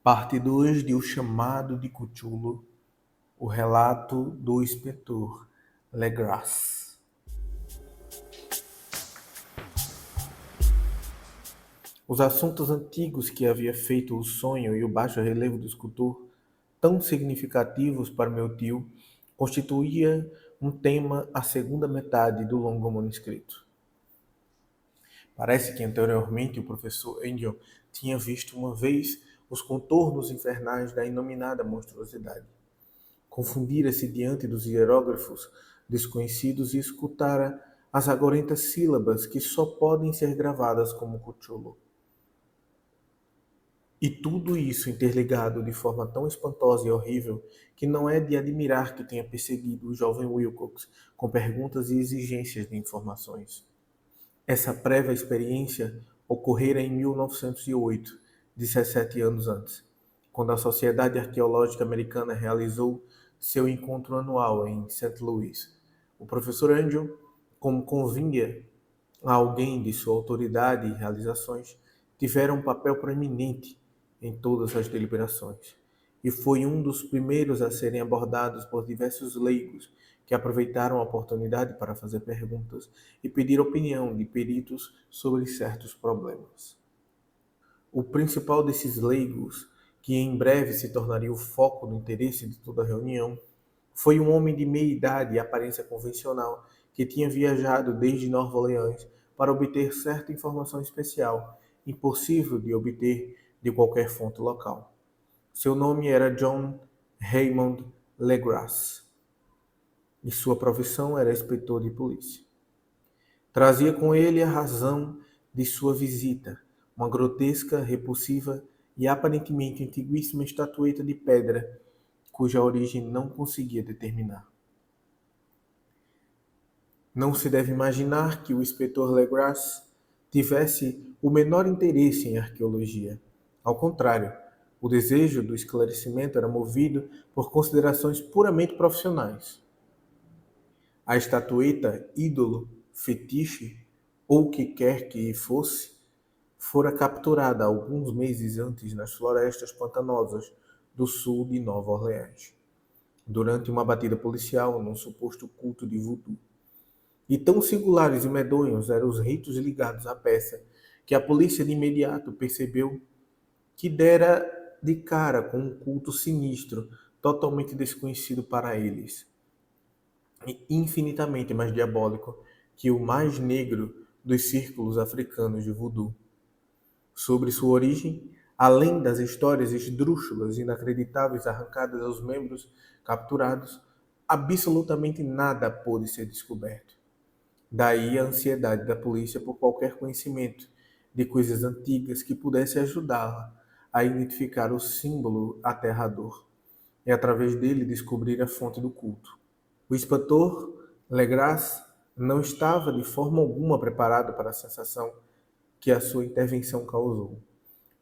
Parte 2 de O Chamado de Cthulhu, o relato do inspetor Legras. Os assuntos antigos que havia feito o sonho e o baixo relevo do escultor, tão significativos para meu tio, constituía um tema à segunda metade do longo manuscrito. Parece que anteriormente o professor Angel tinha visto uma vez os contornos infernais da inominada monstruosidade. Confundira-se diante dos hieróglifos desconhecidos e escutara as agorentas sílabas que só podem ser gravadas como Cthulhu. E tudo isso interligado de forma tão espantosa e horrível que não é de admirar que tenha perseguido o jovem Wilcox com perguntas e exigências de informações. Essa prévia experiência ocorrera em 1908, 17 anos antes, quando a Sociedade Arqueológica Americana realizou seu encontro anual em St. Louis. O professor Angel, como convinha a alguém de sua autoridade e realizações, tivera um papel proeminente em todas as deliberações, e foi um dos primeiros a serem abordados por diversos leigos que aproveitaram a oportunidade para fazer perguntas e pedir opinião de peritos sobre certos problemas. O principal desses leigos, que em breve se tornaria o foco do interesse de toda a reunião, foi um homem de meia idade e aparência convencional que tinha viajado desde Nova Orleans para obter certa informação especial, impossível de obter de qualquer fonte local. Seu nome era John Raymond Legras e sua profissão era inspetor de polícia. Trazia com ele a razão de sua visita, uma grotesca, repulsiva e aparentemente antiguíssima estatueta de pedra, cuja origem não conseguia determinar. Não se deve imaginar que o inspetor Legras tivesse o menor interesse em arqueologia. Ao contrário, o desejo do esclarecimento era movido por considerações puramente profissionais. A estatueta, ídolo, fetiche, ou o que quer que fosse, fora capturada alguns meses antes nas florestas pantanosas do sul de Nova Orleans, durante uma batida policial num suposto culto de voodoo. E tão singulares e medonhos eram os ritos ligados à peça, que a polícia de imediato percebeu que dera de cara com um culto sinistro, totalmente desconhecido para eles, e infinitamente mais diabólico que o mais negro dos círculos africanos de voodoo. Sobre sua origem, além das histórias esdrúxulas e inacreditáveis arrancadas aos membros capturados, absolutamente nada pôde ser descoberto. Daí a ansiedade da polícia por qualquer conhecimento de coisas antigas que pudesse ajudá-la a identificar o símbolo aterrador e, através dele, descobrir a fonte do culto. O inspetor Legras não estava de forma alguma preparado para a sensação que a sua intervenção causou.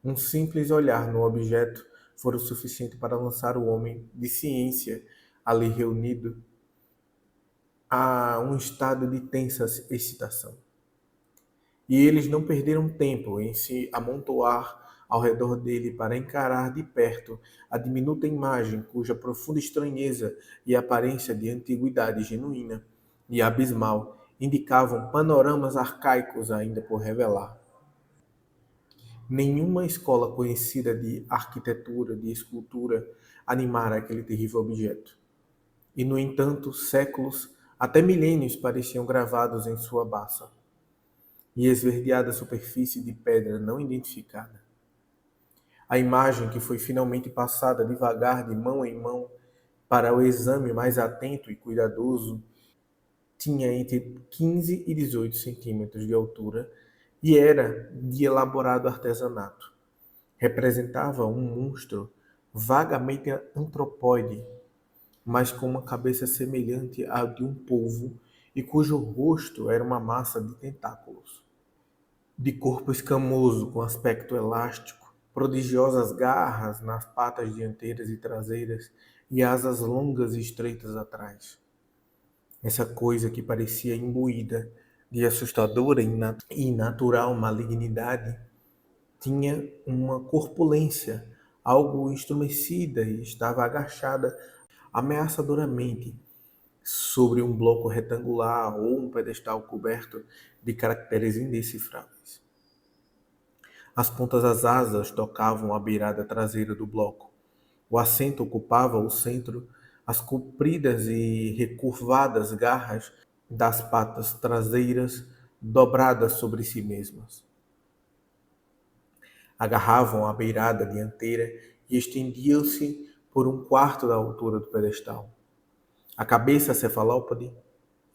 Um simples olhar no objeto fora o suficiente para lançar o homem de ciência ali reunido a um estado de tensa excitação. E eles não perderam tempo em se amontoar ao redor dele para encarar de perto a diminuta imagem cuja profunda estranheza e aparência de antiguidade genuína e abismal indicavam panoramas arcaicos ainda por revelar. Nenhuma escola conhecida de arquitetura, de escultura, animara aquele terrível objeto. E, no entanto, séculos, até milênios pareciam gravados em sua bassa e esverdeada superfície de pedra não identificada. A imagem que foi finalmente passada devagar de mão em mão para o exame mais atento e cuidadoso tinha entre 15 e 18 centímetros de altura e era de elaborado artesanato. Representava um monstro vagamente antropóide, mas com uma cabeça semelhante à de um polvo e cujo rosto era uma massa de tentáculos. De corpo escamoso, com aspecto elástico, prodigiosas garras nas patas dianteiras e traseiras e asas longas e estreitas atrás. Essa coisa que parecia imbuída de assustadora e natural malignidade tinha uma corpulência algo estremecida e estava agachada ameaçadoramente sobre um bloco retangular ou um pedestal coberto de caracteres indecifráveis. As pontas das asas tocavam a beirada traseira do bloco. O assento ocupava o centro, as compridas e recurvadas garras das patas traseiras dobradas sobre si mesmas. Agarravam a beirada dianteira e estendiam-se por um quarto da altura do pedestal. A cabeça cefalópode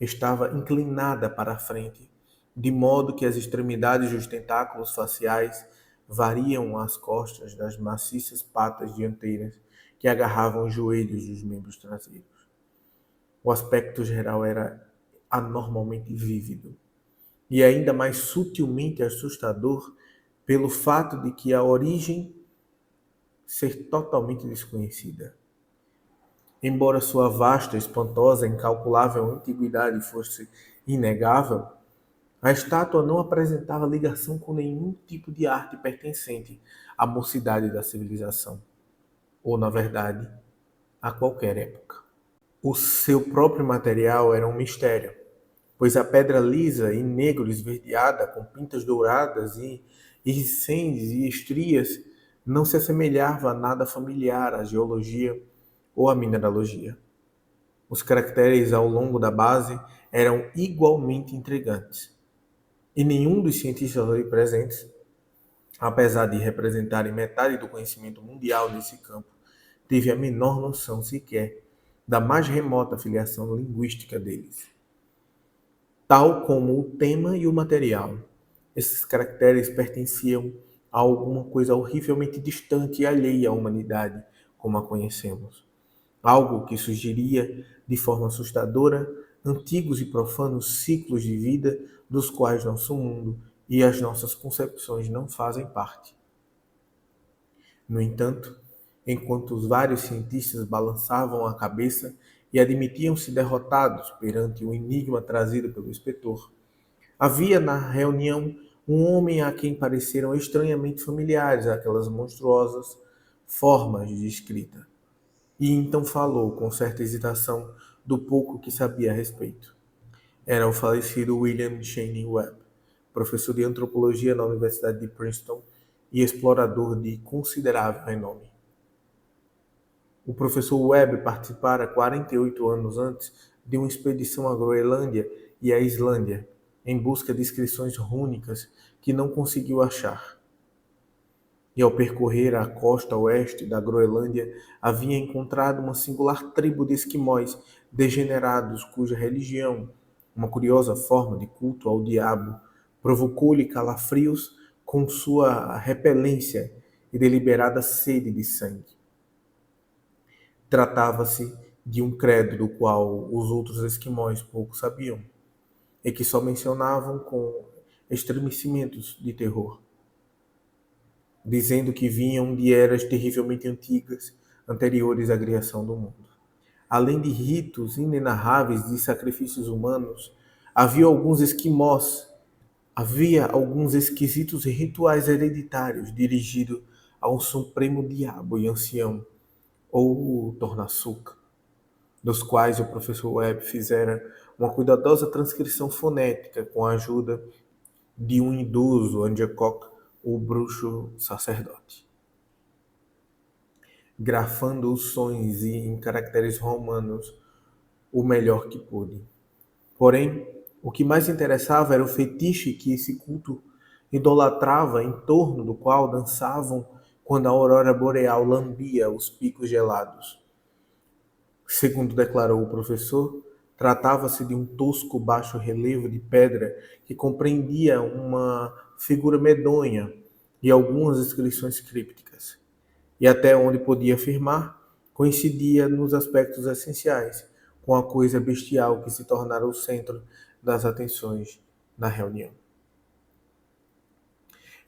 estava inclinada para a frente, de modo que as extremidades dos tentáculos faciais variam as costas das maciças patas dianteiras que agarravam os joelhos dos membros traseiros. O aspecto geral era anormalmente vívido e ainda mais sutilmente assustador pelo fato de que a origem ser totalmente desconhecida. Embora sua vasta, espantosa, incalculável antiguidade fosse inegável, a estátua não apresentava ligação com nenhum tipo de arte pertencente à mocidade da civilização, ou, na verdade, a qualquer época. O seu próprio material era um mistério, pois a pedra lisa e negro esverdeada, com pintas douradas e iriscentes e estrias, não se assemelhava a nada familiar à geologia ou à mineralogia. Os caracteres ao longo da base eram igualmente intrigantes, e nenhum dos cientistas ali presentes, apesar de representarem metade do conhecimento mundial nesse campo, teve a menor noção sequer da mais remota filiação linguística deles. Tal como o tema e o material, esses caracteres pertenciam a alguma coisa horrivelmente distante e alheia à humanidade, como a conhecemos. Algo que sugeria, de forma assustadora, antigos e profanos ciclos de vida dos quais nosso mundo e as nossas concepções não fazem parte. No entanto, enquanto os vários cientistas balançavam a cabeça e admitiam-se derrotados perante o enigma trazido pelo inspetor, havia na reunião um homem a quem pareceram estranhamente familiares aquelas monstruosas formas de escrita. E então falou, com certa hesitação, do pouco que sabia a respeito. Era o falecido William Channing Webb, professor de antropologia na Universidade de Princeton e explorador de considerável renome. O professor Webb participara 48 anos antes de uma expedição à Groenlândia e à Islândia, em busca de inscrições rúnicas que não conseguiu achar. E ao percorrer a costa oeste da Groenlândia, havia encontrado uma singular tribo de esquimóis degenerados cuja religião, uma curiosa forma de culto ao diabo, provocou-lhe calafrios com sua repelência e deliberada sede de sangue. Tratava-se de um credo do qual os outros esquimóis pouco sabiam, e que só mencionavam com estremecimentos de terror, dizendo que vinham de eras terrivelmente antigas, anteriores à criação do mundo. Além de ritos inenarráveis de sacrifícios humanos, havia alguns esquisitos rituais hereditários dirigidos a um supremo diabo e ancião, ou Tornassuka, dos quais o professor Webb fizera uma cuidadosa transcrição fonética com a ajuda de um idoso Angekok, o bruxo sacerdote, grafando os sons e em caracteres romanos o melhor que pôde. Porém, o que mais interessava era o fetiche que esse culto idolatrava, em torno do qual dançavam quando a aurora boreal lambia os picos gelados. Segundo declarou o professor, tratava-se de um tosco baixo relevo de pedra que compreendia uma figura medonha e algumas inscrições crípticas. E até onde podia afirmar, coincidia nos aspectos essenciais com a coisa bestial que se tornara o centro das atenções na reunião.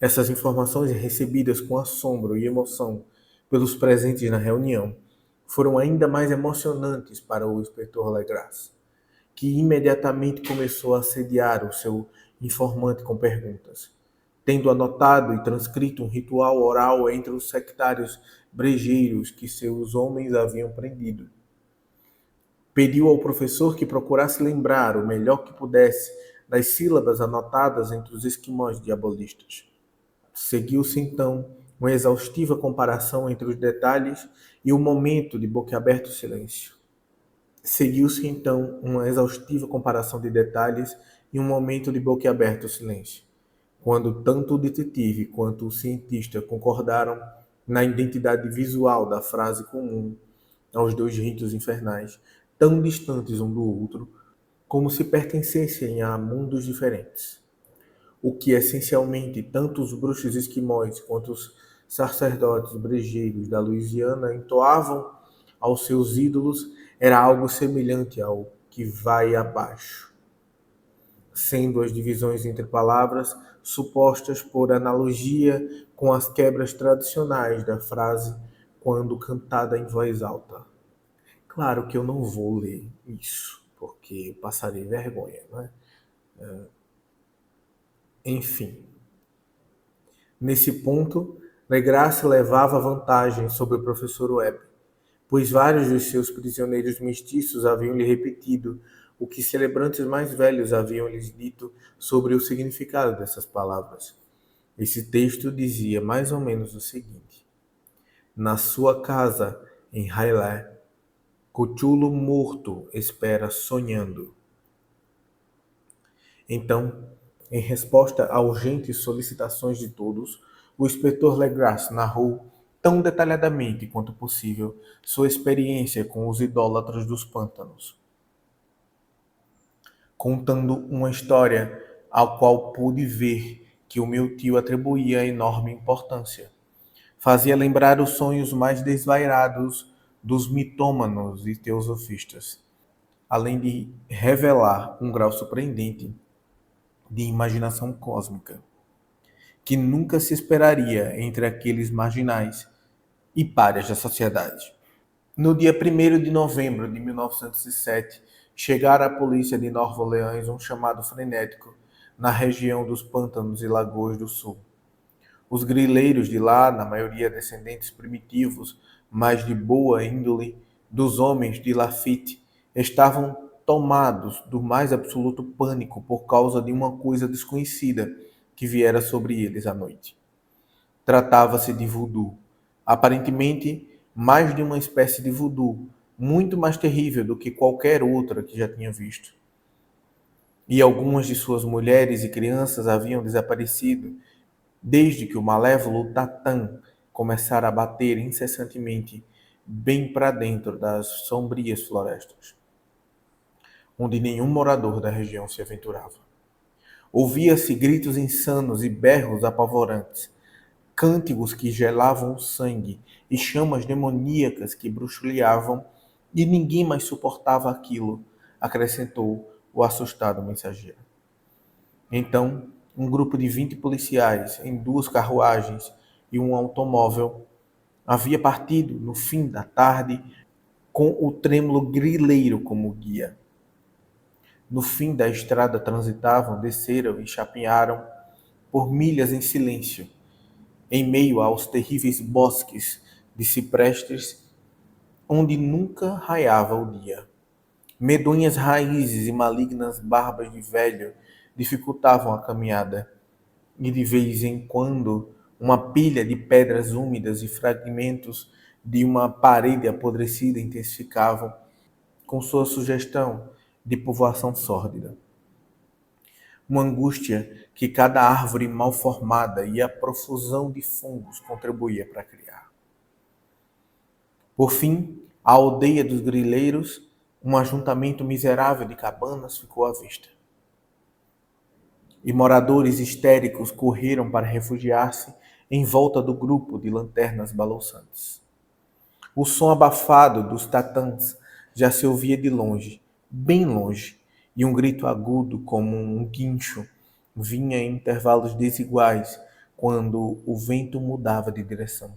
Essas informações, recebidas com assombro e emoção pelos presentes na reunião, foram ainda mais emocionantes para o inspetor Legras, que imediatamente começou a assediar o seu informante com perguntas, tendo anotado e transcrito um ritual oral entre os sectários brejeiros que seus homens haviam prendido. Pediu ao professor que procurasse lembrar o melhor que pudesse das sílabas anotadas entre os esquimós diabolistas. Seguiu-se então uma exaustiva comparação entre os detalhes e o momento de boquiaberto silêncio. Seguiu-se então uma exaustiva comparação de detalhes e um momento de boquiaberto silêncio, quando tanto o detetive quanto o cientista concordaram na identidade visual da frase comum aos dois ritos infernais, tão distantes um do outro, como se pertencessem a mundos diferentes. O que essencialmente tanto os bruxos esquimós quanto os sacerdotes brejeiros da Louisiana entoavam aos seus ídolos era algo semelhante ao que vai abaixo, sendo as divisões entre palavras supostas por analogia com as quebras tradicionais da frase quando cantada em voz alta. Claro que eu não vou ler isso, porque eu passarei vergonha, né? Enfim, nesse ponto, Legrasse levava vantagem sobre o professor Webb, pois vários dos seus prisioneiros mestiços haviam lhe repetido o que celebrantes mais velhos haviam lhes dito sobre o significado dessas palavras. Esse texto dizia mais ou menos o seguinte: na sua casa, em Hailé, Cthulhu morto espera sonhando. Então, em resposta a urgentes solicitações de todos, o inspetor Legrasse narrou tão detalhadamente quanto possível sua experiência com os idólatras dos pântanos, contando uma história ao qual pude ver que o meu tio atribuía enorme importância. Fazia lembrar os sonhos mais desvairados dos mitômanos e teosofistas, além de revelar um grau surpreendente de imaginação cósmica, que nunca se esperaria entre aqueles marginais e párias da sociedade. No dia 1º de novembro de 1907, chegara à polícia de Nova Orleans um chamado frenético na região dos Pântanos e Lagoas do Sul. Os grileiros de lá, na maioria descendentes primitivos, mas de boa índole, dos homens de Lafitte, estavam tomados do mais absoluto pânico por causa de uma coisa desconhecida que viera sobre eles à noite. Tratava-se de voodoo, aparentemente mais de uma espécie de voodoo, muito mais terrível do que qualquer outra que já tinha visto. E algumas de suas mulheres e crianças haviam desaparecido desde que o malévolo Tatã começara a bater incessantemente bem para dentro das sombrias florestas, onde nenhum morador da região se aventurava. Ouvia-se gritos insanos e berros apavorantes, cânticos que gelavam o sangue e chamas demoníacas que bruxuleavam, e ninguém mais suportava aquilo, acrescentou o assustado mensageiro. Então, um grupo de 20 policiais em 2 carruagens e um automóvel havia partido no fim da tarde com o trêmulo grileiro como guia. No fim da estrada transitavam, desceram e chapinharam por milhas em silêncio, em meio aos terríveis bosques de ciprestes onde nunca raiava o dia. Medonhas raízes e malignas barbas de velho dificultavam a caminhada, e de vez em quando uma pilha de pedras úmidas e fragmentos de uma parede apodrecida intensificavam com sua sugestão de povoação sórdida. Uma angústia que cada árvore mal formada e a profusão de fungos contribuía para criar. Por fim, a aldeia dos grileiros, um ajuntamento miserável de cabanas, ficou à vista. E moradores histéricos correram para refugiar-se em volta do grupo de lanternas balouçantes. O som abafado dos tatãs já se ouvia de longe, bem longe, e um grito agudo como um guincho vinha em intervalos desiguais quando o vento mudava de direção.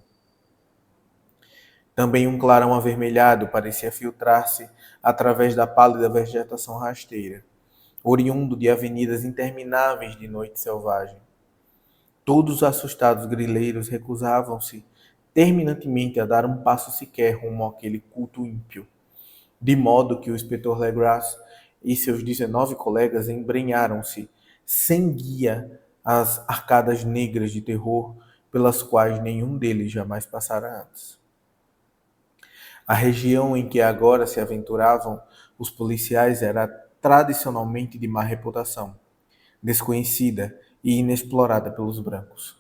Também um clarão avermelhado parecia filtrar-se através da pálida vegetação rasteira, oriundo de avenidas intermináveis de noite selvagem. Todos os assustados grileiros recusavam-se terminantemente a dar um passo sequer rumo àquele culto ímpio, de modo que o inspetor Legras e seus 19 colegas embrenharam-se, sem guia, às arcadas negras de terror pelas quais nenhum deles jamais passara antes. A região em que agora se aventuravam os policiais era tradicionalmente de má reputação, desconhecida e inexplorada pelos brancos.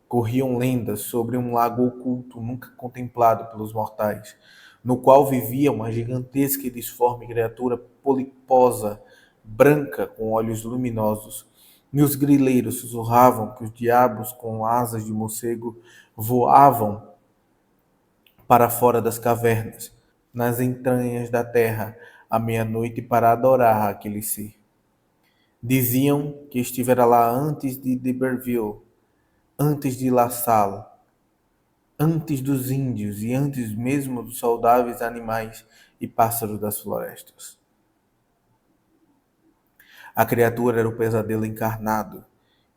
Corriam lendas sobre um lago oculto nunca contemplado pelos mortais, no qual vivia uma gigantesca e disforme criatura poliposa, branca com olhos luminosos, e os grileiros sussurravam que os diabos com asas de morcego voavam para fora das cavernas, nas entranhas da terra, à meia-noite para adorar aquele ser. Diziam que estivera lá antes de D'Iberville, antes de La Salle, antes dos índios e antes mesmo dos saudáveis animais e pássaros das florestas. A criatura era o pesadelo encarnado,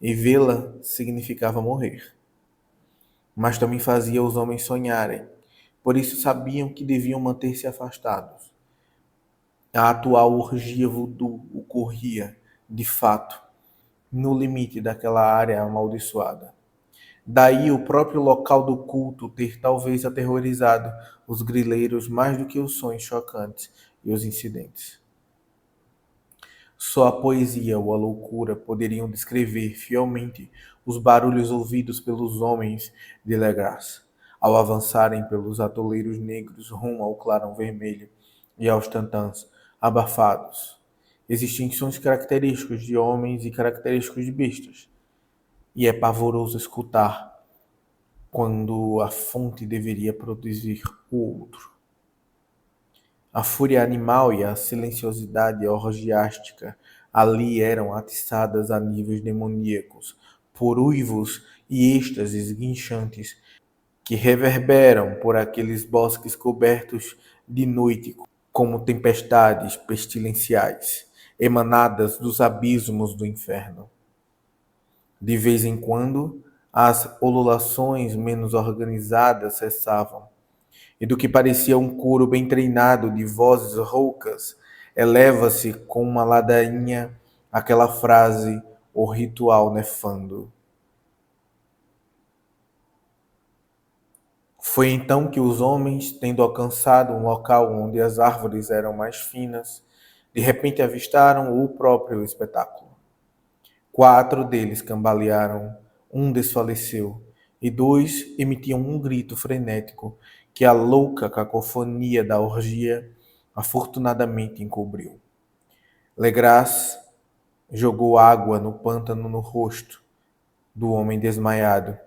e vê-la significava morrer. Mas também fazia os homens sonharem, por isso sabiam que deviam manter-se afastados. A atual orgia voodoo ocorria, de fato, no limite daquela área amaldiçoada. Daí o próprio local do culto ter talvez aterrorizado os grileiros mais do que os sonhos chocantes e os incidentes. Só a poesia ou a loucura poderiam descrever fielmente os barulhos ouvidos pelos homens de Legras, ao avançarem pelos atoleiros negros rumo ao clarão vermelho e aos tantãs abafados. Existem sons característicos de homens e característicos de bestas, e é pavoroso escutar quando a fonte deveria produzir o outro. A fúria animal e a silenciosidade orgiástica ali eram atiçadas a níveis demoníacos, por uivos e êxtases guinchantes que reverberam por aqueles bosques cobertos de noite como tempestades pestilenciais, emanadas dos abismos do inferno. De vez em quando, as ululações menos organizadas cessavam, e do que parecia um coro bem treinado de vozes roucas, eleva-se com uma ladainha aquela frase, o ritual nefando. Foi então que os homens, tendo alcançado um local onde as árvores eram mais finas, de repente avistaram o próprio espetáculo. 4 deles cambalearam, um desfaleceu, e 2 emitiam um grito frenético que a louca cacofonia da orgia afortunadamente encobriu. Legras jogou água no pântano no rosto do homem desmaiado,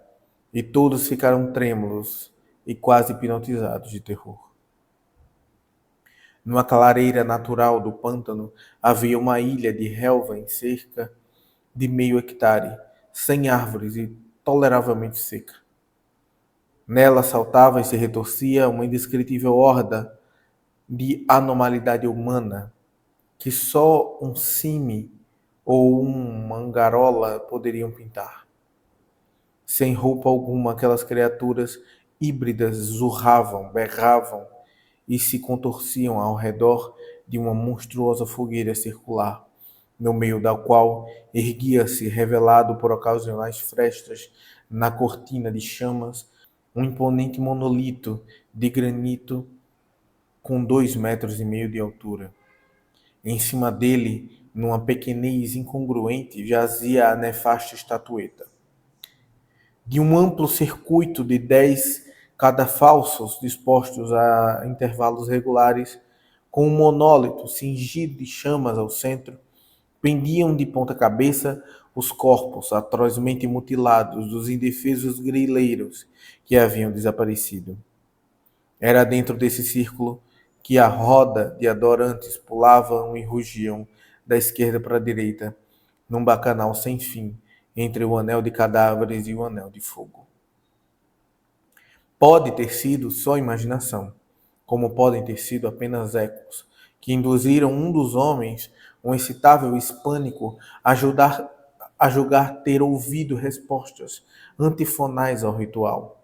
e todos ficaram trêmulos e quase hipnotizados de terror. Numa clareira natural do pântano havia uma ilha de relva em cerca de meio hectare, sem árvores e toleravelmente seca. Nela saltava e se retorcia uma indescritível horda de anormalidade humana que só um cime ou um mangarola poderiam pintar. Sem roupa alguma, aquelas criaturas híbridas zurravam, berravam e se contorciam ao redor de uma monstruosa fogueira circular, no meio da qual erguia-se, revelado por ocasionais frestas na cortina de chamas, um imponente monolito de granito com 2,5 metros de altura. Em cima dele, numa pequenez incongruente, jazia a nefasta estatueta. De um amplo circuito de 10 cadafalsos dispostos a intervalos regulares, com um monólito cingido de chamas ao centro, pendiam de ponta cabeça os corpos atrozmente mutilados dos indefesos grileiros que haviam desaparecido. Era dentro desse círculo que a roda de adorantes pulavam e rugiam da esquerda para a direita, num bacanal sem fim, entre o anel de cadáveres e o anel de fogo. Pode ter sido só imaginação, como podem ter sido apenas ecos, que induziram um dos homens, um excitável hispânico, a a julgar ter ouvido respostas antifonais ao ritual,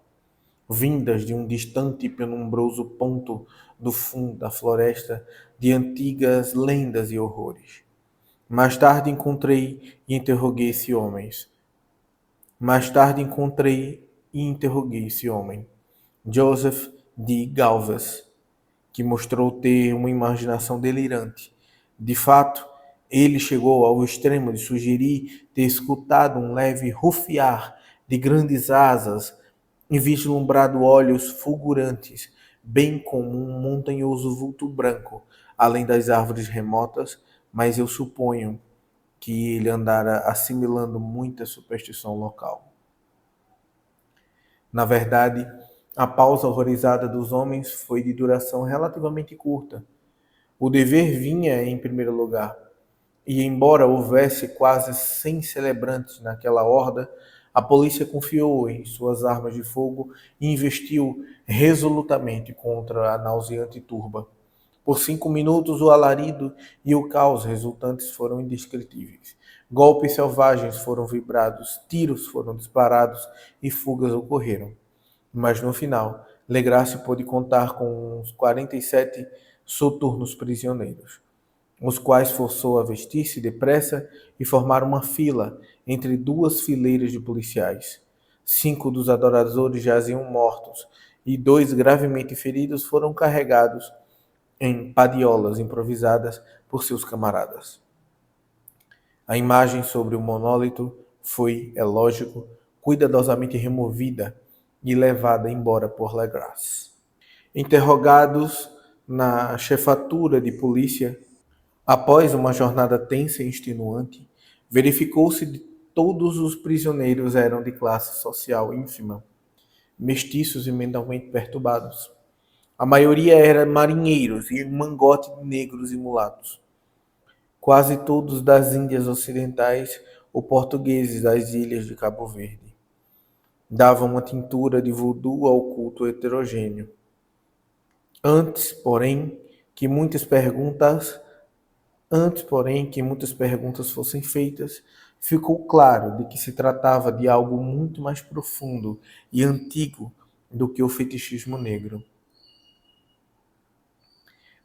vindas de um distante e penumbroso ponto do fundo da floresta de antigas lendas e horrores. Mais tarde encontrei e interroguei esse homem. Mais tarde encontrei e interroguei esse homem, Joseph D. Galvez, que mostrou ter uma imaginação delirante. De fato, ele chegou ao extremo de sugerir ter escutado um leve rufiar de grandes asas e vislumbrado olhos fulgurantes, bem como um montanhoso vulto branco, além das árvores remotas, mas eu suponho que ele andara assimilando muita superstição local. Na verdade, a pausa horrorizada dos homens foi de duração relativamente curta. O dever vinha em primeiro lugar, e embora houvesse quase 100 celebrantes naquela horda, a polícia confiou em suas armas de fogo e investiu resolutamente contra a nauseante turba. Por 5 minutos, o alarido e o caos resultantes foram indescritíveis. Golpes selvagens foram vibrados, tiros foram disparados e fugas ocorreram. Mas no final, Legrasse pôde contar com uns 47 soturnos prisioneiros, os quais forçou a vestir-se depressa e formar uma fila entre duas fileiras de policiais. 5 dos adoradores jaziam mortos e 2 gravemente feridos foram carregados em padiolas improvisadas por seus camaradas. A imagem sobre o monólito foi, é lógico, cuidadosamente removida e levada embora por Legrasse. Interrogados na chefatura de polícia, após uma jornada tensa e extenuante, verificou-se que todos os prisioneiros eram de classe social ínfima, mestiços e mentalmente perturbados. A maioria era marinheiros e um mangote de negros e mulatos, quase todos das Índias Ocidentais ou portugueses das ilhas de Cabo Verde. Davam uma tintura de voodoo ao culto heterogêneo. Antes, porém, que muitas perguntas fossem feitas, ficou claro de que se tratava de algo muito mais profundo e antigo do que o fetichismo negro.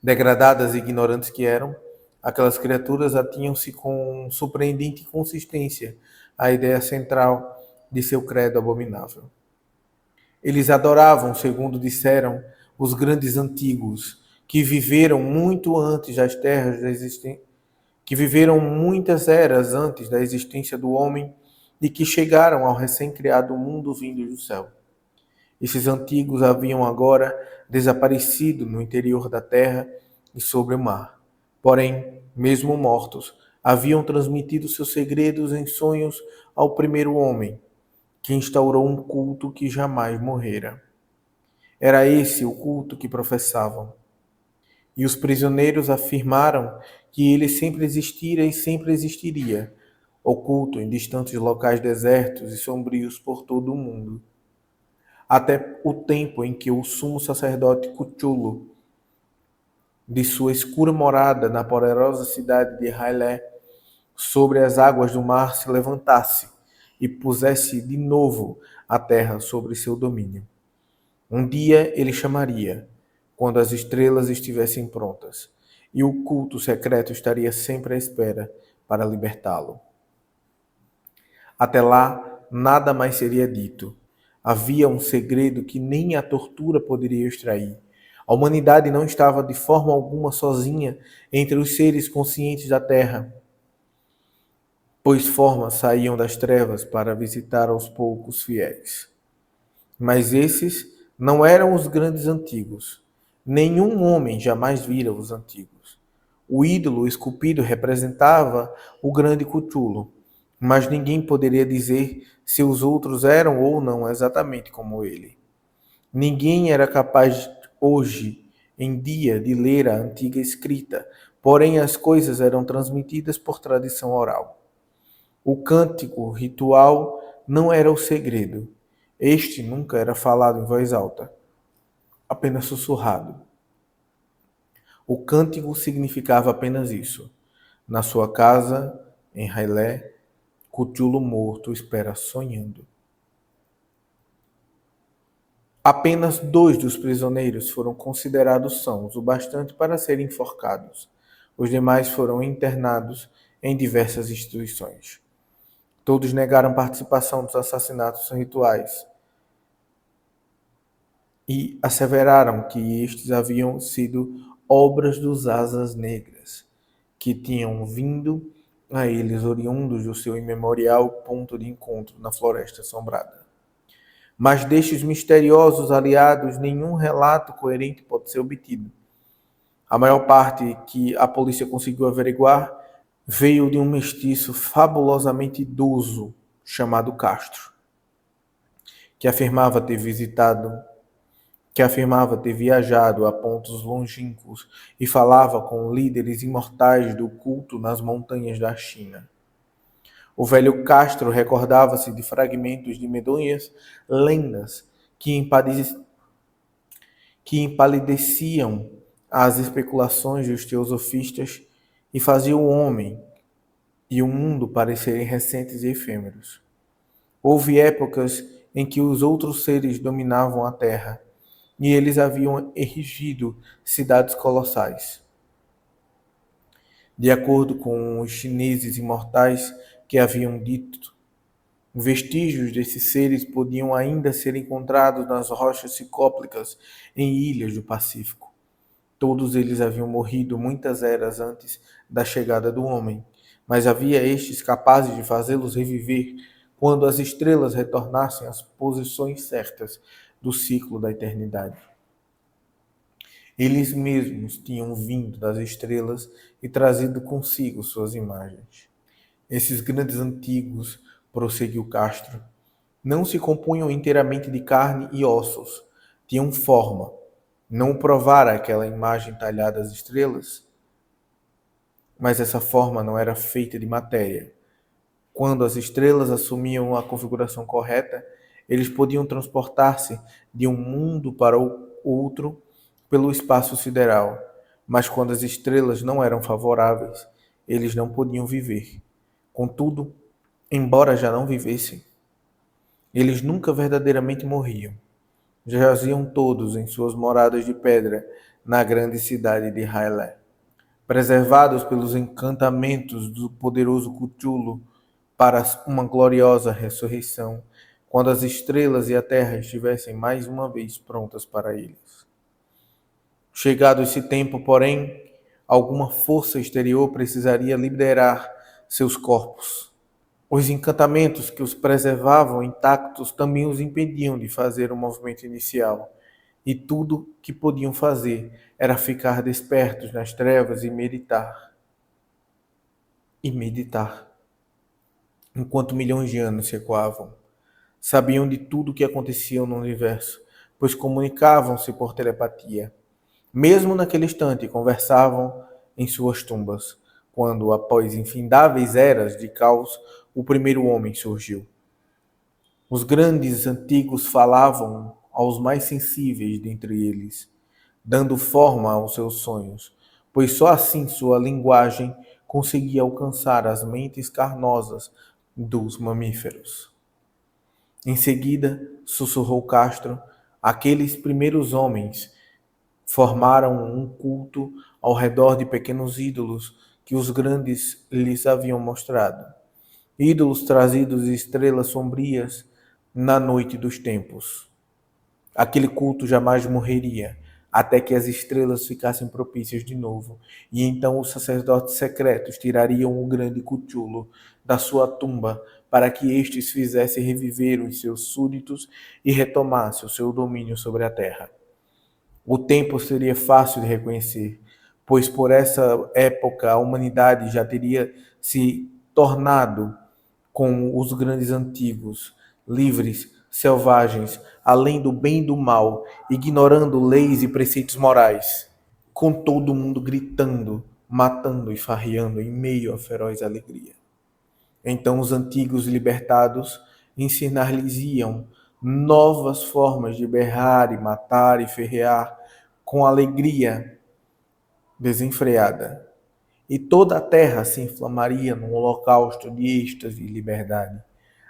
Degradadas e ignorantes que eram, aquelas criaturas atinham-se com surpreendente consistência à ideia central de seu credo abominável. Eles adoravam, segundo disseram, os grandes antigos, que viveram muito antes das terras da existência, que viveram muitas eras antes da existência do homem e que chegaram ao recém-criado mundo vindo do céu. Esses antigos haviam agora desaparecido no interior da terra e sobre o mar. Porém, mesmo mortos, haviam transmitido seus segredos em sonhos ao primeiro homem, que instaurou um culto que jamais morrera. Era esse o culto que professavam. E os prisioneiros afirmaram que ele sempre existira e sempre existiria, oculto em distantes locais desertos e sombrios por todo o mundo. Até o tempo em que o sumo sacerdote Cthulhu, de sua escura morada na poderosa cidade de Hylé, sobre as águas do mar se levantasse e pusesse de novo a terra sobre seu domínio. Um dia ele chamaria, quando as estrelas estivessem prontas, e o culto secreto estaria sempre à espera para libertá-lo. Até lá, nada mais seria dito. Havia um segredo que nem a tortura poderia extrair. A humanidade não estava de forma alguma sozinha entre os seres conscientes da Terra, pois formas saíam das trevas para visitar aos poucos fiéis. Mas esses não eram os grandes antigos. Nenhum homem jamais vira os antigos. O ídolo esculpido representava o grande Cthulhu, mas ninguém poderia dizer se os outros eram ou não exatamente como ele. Ninguém era capaz hoje em dia de ler a antiga escrita, porém as coisas eram transmitidas por tradição oral. O cântico ritual não era o segredo. Este nunca era falado em voz alta, apenas sussurrado. O cântico significava apenas isso. Na sua casa, em Hylé, Cthulhu morto espera sonhando. Apenas 2 dos prisioneiros foram considerados sãos o bastante para serem enforcados. Os demais foram internados em diversas instituições. Todos negaram participação dos assassinatos rituais e asseveraram que estes haviam sido obras dos Asas Negras, que tinham vindo a eles oriundos do seu imemorial ponto de encontro na Floresta Assombrada. Mas destes misteriosos aliados, nenhum relato coerente pode ser obtido. A maior parte que a polícia conseguiu averiguar veio de um mestiço fabulosamente idoso chamado Castro, que afirmava ter viajado a pontos longínquos e falava com líderes imortais do culto nas montanhas da China. O velho Castro recordava-se de fragmentos de medonhas lendas que empalideciam as especulações dos teosofistas e faziam o homem e o mundo parecerem recentes e efêmeros. Houve épocas em que os outros seres dominavam a terra e eles haviam erigido cidades colossais. De acordo com os chineses imortais que haviam dito, vestígios desses seres podiam ainda ser encontrados nas rochas ciclópicas em ilhas do Pacífico. Todos eles haviam morrido muitas eras antes da chegada do homem, mas havia estes capazes de fazê-los reviver quando as estrelas retornassem às posições certas do ciclo da eternidade. Eles mesmos tinham vindo das estrelas e trazido consigo suas imagens. Esses grandes antigos, prosseguiu Castro, não se compunham inteiramente de carne e ossos, tinham forma. Não provara aquela imagem talhada às estrelas? Mas essa forma não era feita de matéria. Quando as estrelas assumiam a configuração correta, eles podiam transportar-se de um mundo para o outro pelo espaço sideral. Mas quando as estrelas não eram favoráveis, eles não podiam viver. Contudo, embora já não vivessem, eles nunca verdadeiramente morriam. Jaziam todos em suas moradas de pedra na grande cidade de Hylé. Preservados pelos encantamentos do poderoso Cthulhu para uma gloriosa ressurreição, quando as estrelas e a terra estivessem mais uma vez prontas para eles. Chegado esse tempo, porém, alguma força exterior precisaria liberar seus corpos. Os encantamentos que os preservavam intactos também os impediam de fazer o movimento inicial, e tudo que podiam fazer era ficar despertos nas trevas e meditar. Enquanto milhões de anos se ecoavam. Sabiam de tudo o que acontecia no universo, pois comunicavam-se por telepatia. Mesmo naquele instante, conversavam em suas tumbas, quando, após infindáveis eras de caos, o primeiro homem surgiu. Os grandes antigos falavam aos mais sensíveis dentre eles, dando forma aos seus sonhos, pois só assim sua linguagem conseguia alcançar as mentes carnosas dos mamíferos. Em seguida, sussurrou Castro, aqueles primeiros homens formaram um culto ao redor de pequenos ídolos que os grandes lhes haviam mostrado. Ídolos trazidos de estrelas sombrias na noite dos tempos. Aquele culto jamais morreria, até que as estrelas ficassem propícias de novo, e então os sacerdotes secretos tirariam o grande Cthulhu da sua tumba para que estes fizessem reviver os seus súditos e retomasse o seu domínio sobre a terra. O tempo seria fácil de reconhecer, pois por essa época a humanidade já teria se tornado com os grandes antigos, livres, selvagens, além do bem e do mal, ignorando leis e preceitos morais, com todo mundo gritando, matando e farreando em meio à feroz alegria. Então os antigos libertados ensinar-lhes-iam novas formas de berrar e matar e ferrear com alegria desenfreada. e toda a terra se inflamaria num holocausto de êxtase e liberdade.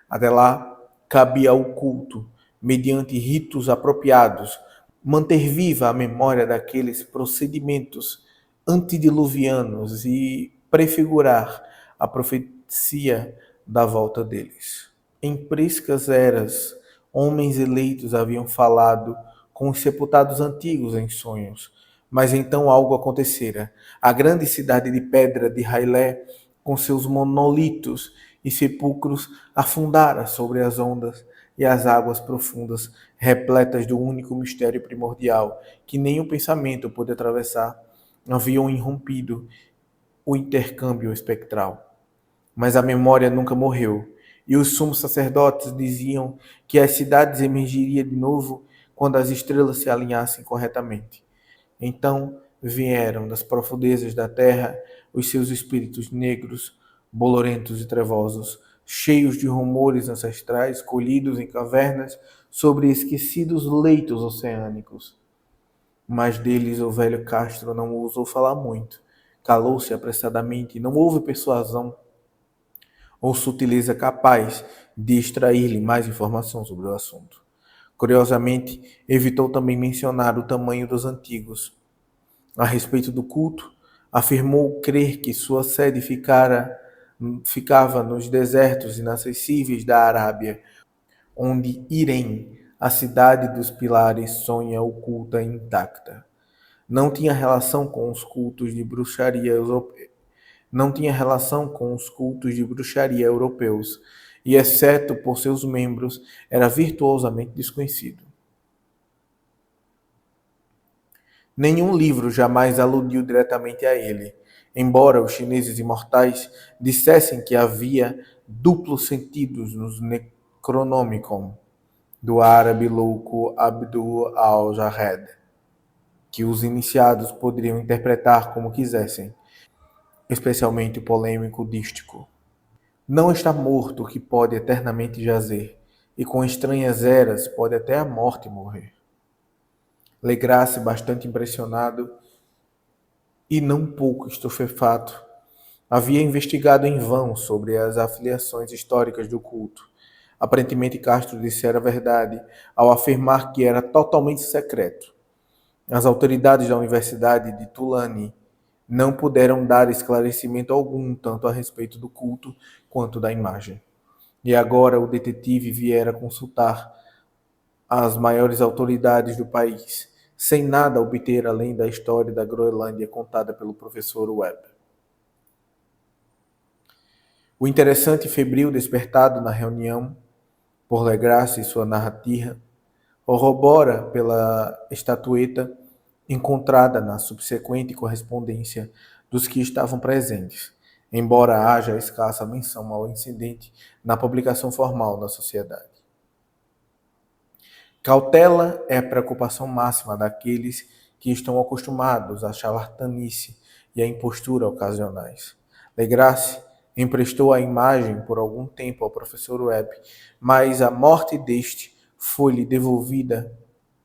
Até lá, cabia ao culto, mediante ritos apropriados, manter viva a memória daqueles procedimentos antediluvianos e prefigurar a profecia da volta deles. Em priscas eras, homens eleitos haviam falado com os sepultados antigos em sonhos, mas então algo acontecera. A grande cidade de pedra de Hailé, com seus monolitos e sepulcros, afundara sobre as ondas e as águas profundas, repletas do único mistério primordial que nem o pensamento pôde atravessar, haviam irrompido o intercâmbio espectral. Mas a memória nunca morreu, e os sumos sacerdotes diziam que as cidades emergiriam de novo quando as estrelas se alinhassem corretamente. Então vieram das profundezas da terra os seus espíritos negros, bolorentos e trevosos, cheios de rumores ancestrais colhidos em cavernas sobre esquecidos leitos oceânicos. Mas deles o velho Castro não ousou falar muito. Calou-se apressadamente e não houve persuasão ou sutileza capaz de extrair-lhe mais informação sobre o assunto. Curiosamente, evitou também mencionar o tamanho dos antigos. A respeito do culto, afirmou crer que sua sede ficava nos desertos inacessíveis da Arábia, onde Irém, a cidade dos pilares, sonha oculta e intacta. Não tinha relação com os cultos de bruxaria não tinha relação com os cultos de bruxaria europeus, e, exceto por seus membros, era virtuosamente desconhecido. Nenhum livro jamais aludiu diretamente a ele, embora os chineses imortais dissessem que havia duplos sentidos nos Necronomicon do árabe louco Abdul al-Jahed, que os iniciados poderiam interpretar como quisessem, especialmente o polêmico dístico. Não está morto que pode eternamente jazer, e com estranhas eras pode até a morte morrer. Legrasse, bastante impressionado e não pouco estupefato, havia investigado em vão sobre as afiliações históricas do culto. Aparentemente Castro dissera a verdade ao afirmar que era totalmente secreto. As autoridades da Universidade de Tulane não puderam dar esclarecimento algum tanto a respeito do culto quanto da imagem. E agora o detetive viera consultar as maiores autoridades do país, sem nada obter além da história da Groenlândia contada pelo professor Webb. O interessante e febril despertado na reunião por Legrasse e sua narrativa corrobora pela estatueta encontrada na subsequente correspondência dos que estavam presentes, embora haja escassa menção ao incidente na publicação formal da sociedade. Cautela é a preocupação máxima daqueles que estão acostumados à charlatanice e à impostura ocasionais. Legrasse emprestou a imagem por algum tempo ao professor Webb, mas a morte deste foi-lhe devolvida.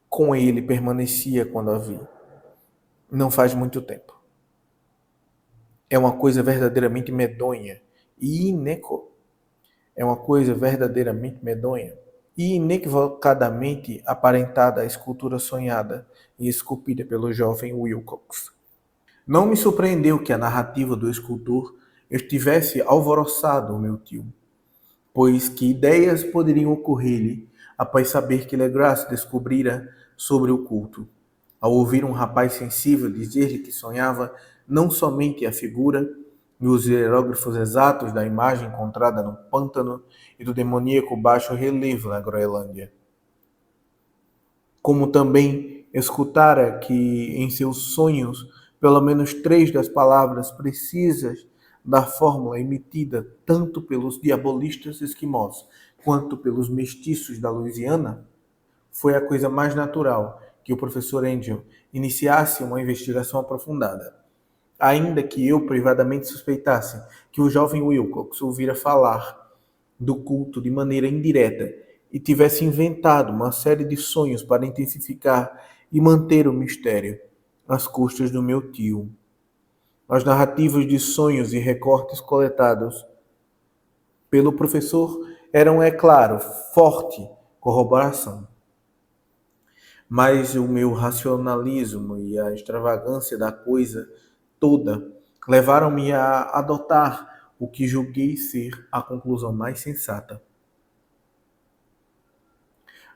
Com ele permanecia quando a vi. Não faz muito tempo. É uma coisa verdadeiramente medonha e inequivocadamente aparentada a escultura sonhada e esculpida pelo jovem Wilcox. Não me surpreendeu que a narrativa do escultor estivesse alvoroçado o meu tio, pois que ideias poderiam ocorrer-lhe após saber que Legrasse descobrira sobre o culto, ao ouvir um rapaz sensível dizer-lhe que sonhava não somente a figura e os hieróglifos exatos da imagem encontrada no pântano e do demoníaco baixo relevo na Groenlândia, como também escutara que em seus sonhos pelo menos 3 das palavras precisas da fórmula emitida tanto pelos diabolistas esquimós quanto pelos mestiços da Louisiana, foi a coisa mais natural que o professor Angel iniciasse uma investigação aprofundada, ainda que eu privadamente suspeitasse que o jovem Wilcox ouvira falar do culto de maneira indireta e tivesse inventado uma série de sonhos para intensificar e manter o mistério às custas do meu tio. As narrativas de sonhos e recortes coletados pelo professor eram, é claro, forte corroboração. Mas o meu racionalismo e a extravagância da coisa toda levaram-me a adotar o que julguei ser a conclusão mais sensata.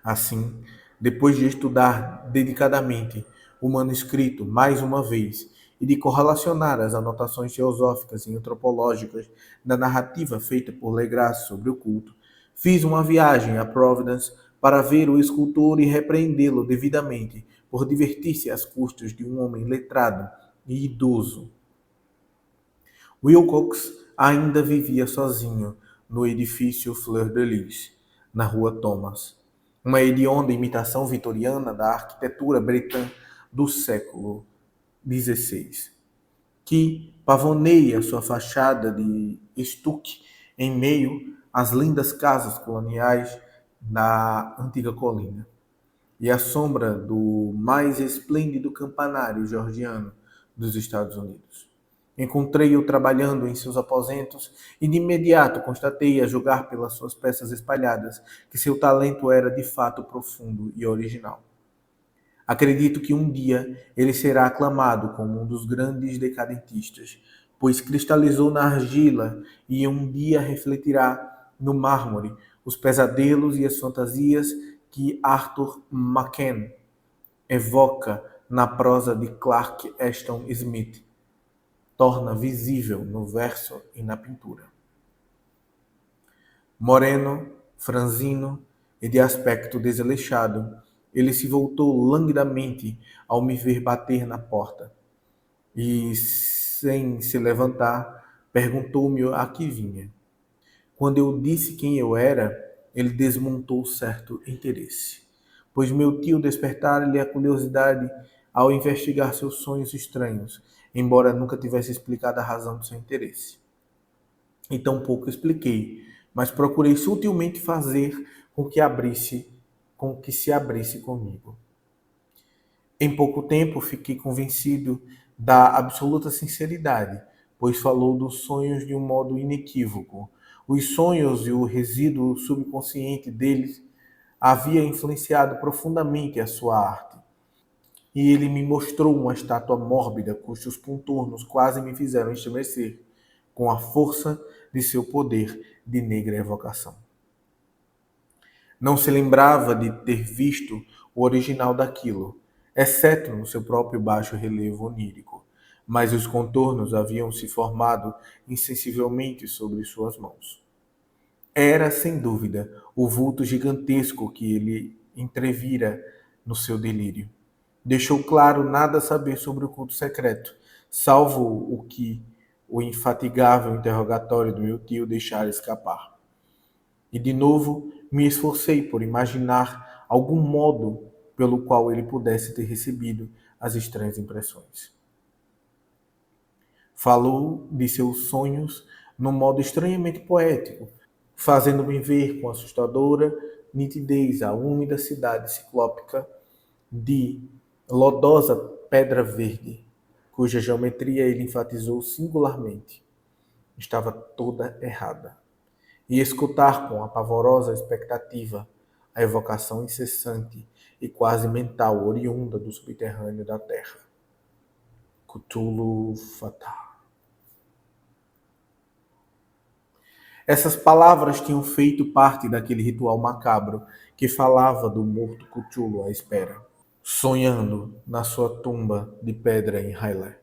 Assim, depois de estudar dedicadamente o manuscrito mais uma vez e de correlacionar as anotações teosóficas e antropológicas da narrativa feita por Legras sobre o culto, fiz uma viagem a Providence para ver o escultor e repreendê-lo devidamente por divertir-se às custas de um homem letrado e idoso. Wilcox ainda vivia sozinho no edifício Fleur-de-Lis, na rua Thomas, uma hedionda imitação vitoriana da arquitetura bretã do século XVI, que pavoneia sua fachada de estuque em meio às lindas casas coloniais da antiga colina e à sombra do mais esplêndido campanário georgiano dos Estados Unidos. Encontrei-o trabalhando em seus aposentos e de imediato constatei, a julgar pelas suas peças espalhadas, que seu talento era de fato profundo e original. Acredito que um dia ele será aclamado como um dos grandes decadentistas, pois cristalizou na argila e um dia refletirá no mármore os pesadelos e as fantasias que Arthur Machen evoca na prosa de Clark Ashton Smith, torna visível no verso e na pintura. Moreno, franzino e de aspecto desleixado, ele se voltou languidamente ao me ver bater na porta e, sem se levantar, perguntou-me a que vinha. Quando eu disse quem eu era, ele desmontou certo interesse, pois meu tio despertara-lhe a curiosidade ao investigar seus sonhos estranhos, embora nunca tivesse explicado a razão do seu interesse. E tampouco expliquei, mas procurei sutilmente fazer com que se abrisse comigo. Em pouco tempo fiquei convencido da absoluta sinceridade, pois falou dos sonhos de um modo inequívoco. Os sonhos e o resíduo subconsciente deles havia influenciado profundamente a sua arte. E ele me mostrou uma estátua mórbida, cujos contornos quase me fizeram estremecer, com a força de seu poder de negra evocação. Não se lembrava de ter visto o original daquilo, exceto no seu próprio baixo relevo onírico, mas os contornos haviam se formado insensivelmente sobre suas mãos. Era, sem dúvida, o vulto gigantesco que ele entrevira no seu delírio. Deixou claro nada saber sobre o culto secreto, salvo o que o infatigável interrogatório do meu tio deixara escapar. E de novo me esforcei por imaginar algum modo pelo qual ele pudesse ter recebido as estranhas impressões. Falou de seus sonhos num modo estranhamente poético, fazendo-me ver com assustadora nitidez a úmida cidade ciclópica de lodosa pedra verde, cuja geometria ele enfatizou singularmente. Estava toda errada. E escutar com a pavorosa expectativa a evocação incessante e quase mental oriunda do subterrâneo da terra. Cthulhu Fatah. Essas palavras tinham feito parte daquele ritual macabro que falava do morto Cthulhu à espera, sonhando na sua tumba de pedra em Hylé.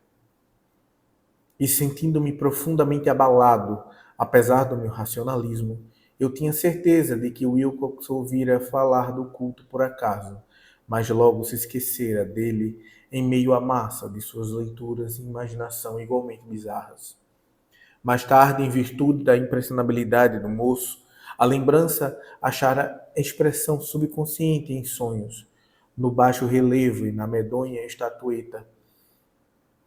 E sentindo-me profundamente abalado, apesar do meu racionalismo, eu tinha certeza de que Wilcox ouvira falar do culto por acaso, mas logo se esquecera dele em meio à massa de suas leituras e imaginação igualmente bizarras. Mais tarde, em virtude da impressionabilidade do moço, a lembrança achara expressão subconsciente em sonhos, no baixo relevo e na medonha estatueta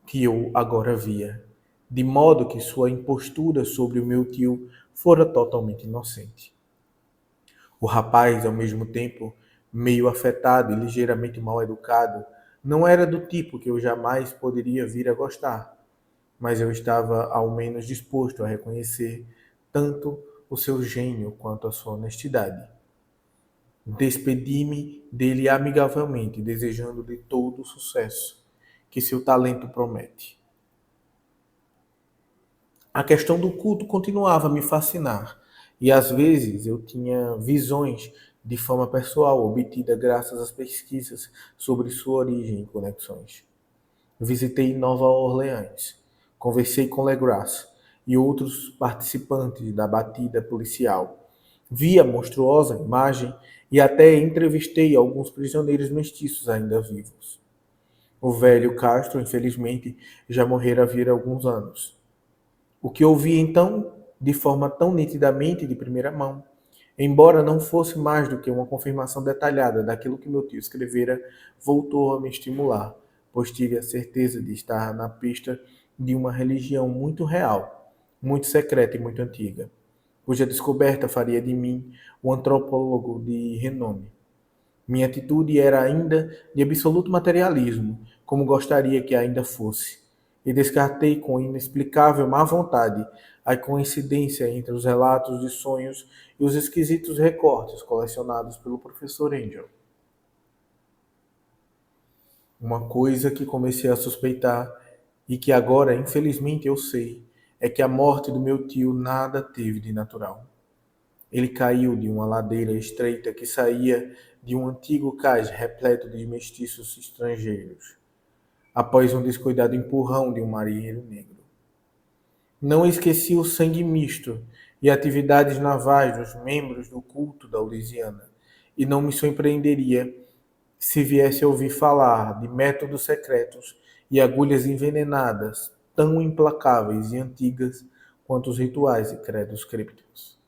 que eu agora via, de modo que sua impostura sobre o meu tio fora totalmente inocente. O rapaz, ao mesmo tempo, meio afetado e ligeiramente mal educado, não era do tipo que eu jamais poderia vir a gostar. mas eu estava ao menos disposto a reconhecer tanto o seu gênio quanto a sua honestidade. Despedi-me dele amigavelmente, desejando-lhe todo o sucesso que seu talento promete. A questão do culto continuava a me fascinar, e às vezes eu tinha visões de fama pessoal obtida graças às pesquisas sobre sua origem e conexões. Visitei Nova Orleans, conversei com Legras e outros participantes da batida policial. Vi a monstruosa imagem e até entrevistei alguns prisioneiros mestiços ainda vivos. O velho Castro, infelizmente, já morrera havia alguns anos. O que ouvi então, de forma tão nitidamente de primeira mão, embora não fosse mais do que uma confirmação detalhada daquilo que meu tio escrevera, voltou a me estimular, pois tive a certeza de estar na pista de uma religião muito real, muito secreta e muito antiga, cuja descoberta faria de mim um antropólogo de renome. Minha atitude era ainda de absoluto materialismo, como gostaria que ainda fosse, e descartei com inexplicável má vontade a coincidência entre os relatos de sonhos e os esquisitos recortes colecionados pelo professor Angel. Uma coisa que comecei a suspeitar e que agora, infelizmente, eu sei, é que a morte do meu tio nada teve de natural. Ele caiu de uma ladeira estreita que saía de um antigo cais repleto de mestiços estrangeiros, após um descuidado empurrão de um marinheiro negro. Não esqueci o sangue misto e atividades navais dos membros do culto da Louisiana, e não me surpreenderia se viesse a ouvir falar de métodos secretos e agulhas envenenadas tão implacáveis e antigas quanto os rituais e credos crípticos.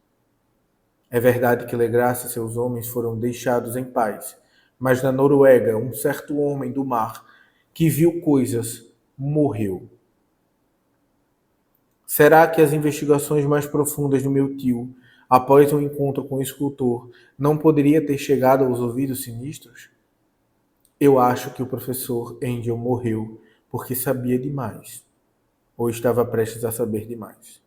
É verdade que Legras e seus homens foram deixados em paz, mas na Noruega um certo homem do mar que viu coisas morreu. Será que as investigações mais profundas do meu tio, após um encontro com o escultor, não poderia ter chegado aos ouvidos sinistros? Eu acho que o professor Angel morreu porque sabia demais, ou estava prestes a saber demais.